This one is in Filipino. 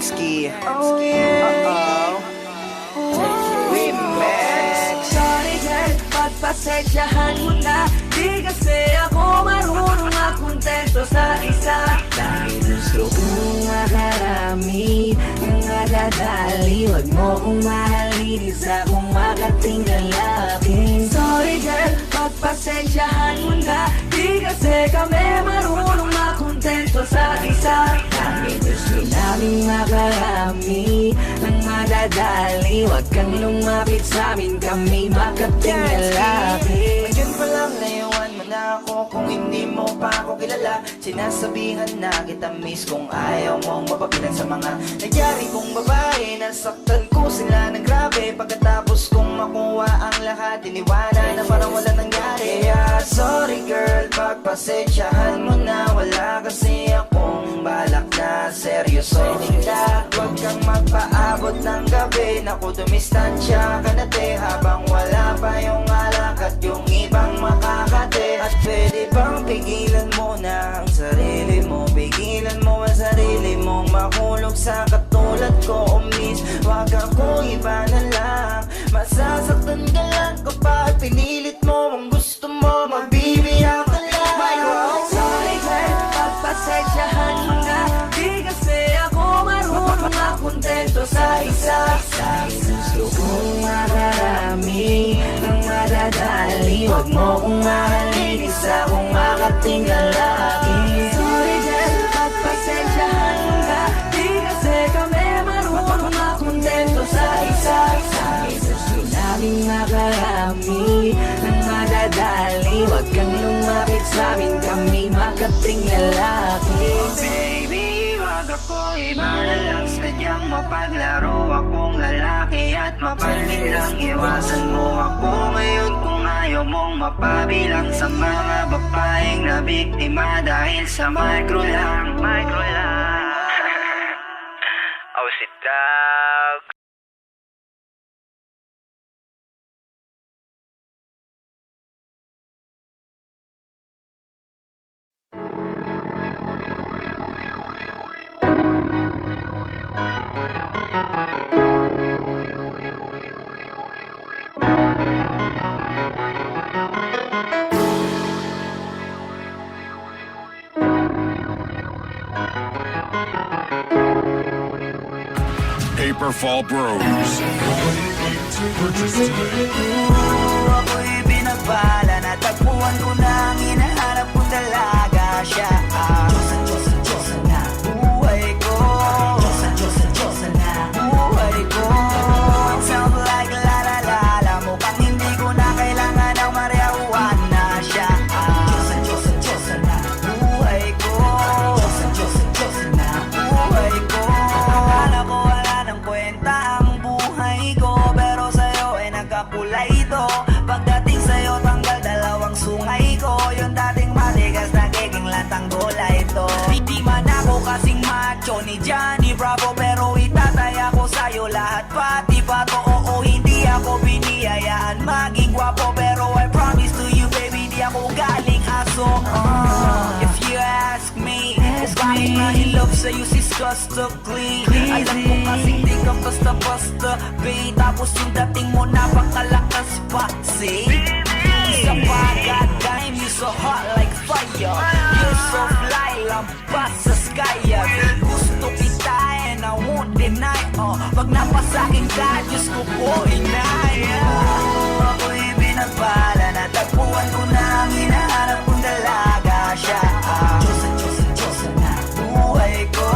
Mitski. Oh yeah. Remix. Sorry girl, pagpasensyahan mo na. Di kasi ako marunong makontento sa isa. Dahil gusto kong makarami ng madadali. Huwag mo kong mahalin, isa kong makatinggal laki. Sorry girl, pagpasensyahan mo na. Di kasi kami marunong makontento sa isa. Dahil gusto namin makarami ng madadali. Huwag kang lumapit sa amin, kami makatinggal laki. Ngayon pa lang layuan mo na ako. Kung hindi mo pa ako kilala, sinasabihan na kita miss. Kung ayaw mong mapabilang sa mga nangyari kong babae, nasaktan ko sila ng grabe. Pagkatapos kong makuha ang lahat, iniwala na parang wala nangyari. Kaya sorry girl, pagpasensyahan mo na. Wala kasi akong balak na seryoso. Nila, huwag kang magpaabot ng gabi. Naku, dumistansya ka na te, habang wala pa yung alak at yung ibang makakate. At pwede bang pigilan mo na ang sarili mo? Pigilan mo ang sarili mong mahulog sa katulad ko. Oh miss, wag ako iba na lang. Masasaktan ka lang kapag pinilit mo ang gusto mo. Mabibiyak ka lang. Sorry girl, pagpasensyahan mo na. Di kasi ako marunong makontento sa isa. Dahil gusto kong makarami ng madadali. Huwag mo kong mahalin, isa kong makatinggal laki. Sorry girl, pagpasensyahan mo na. Di kasi kami marunong makontento sa isa. Dahil gusto namin makarami ng madadali. Huwag kang lumapit sa amin, kami makatinggal laki. Baby, wag ako iba na lang. Sadyang mapaglaro akong lalaki at mapalit lang. Iwasan mo ako ngayon kung ayaw mong mapabilang sa mga babaeng na biktima dahil sa micro lang. Micro lang. Oh, si Doug. Paperfall Bros. Purchase today. Ako'y binabala, natagpuan ko na ang hinahanap kong dalaga. Siya ang Diyos na buhay ko. Diyos na buhay ko. It sounds like la la la la. Mukhang hindi ko na kailangan ng marijuana. Siya ang Diyos na buhay ko. Diyos na buhay ko. Akala ko wala ng kwenta ang buhay ko, pero sa'yo ay nagkakulay ito. Pagdating sa'yo tanggal dalawang sungay ko. Yung dating matigas nagiging lantang gulay ito. Hindi man ako kasing macho ni Johnny Bravo, pero itataya ko sa'yo lahat pati pa to. Oo, hindi ako biniyayaan maging gwapo, pero I promise to you baby, di ako galing aso. If you ask me, bakit nahilap sa'yo sis Costa Clean? Alam ko kasi di ka basta-basta, babe. Tapos yung dating mo napakalakas pa, see? Sa pagka-dime, you so hot like fire. You're so fly, lampas sa sky. Gusto kita and I won't deny. Pag napasakin ka, Diyos ko po,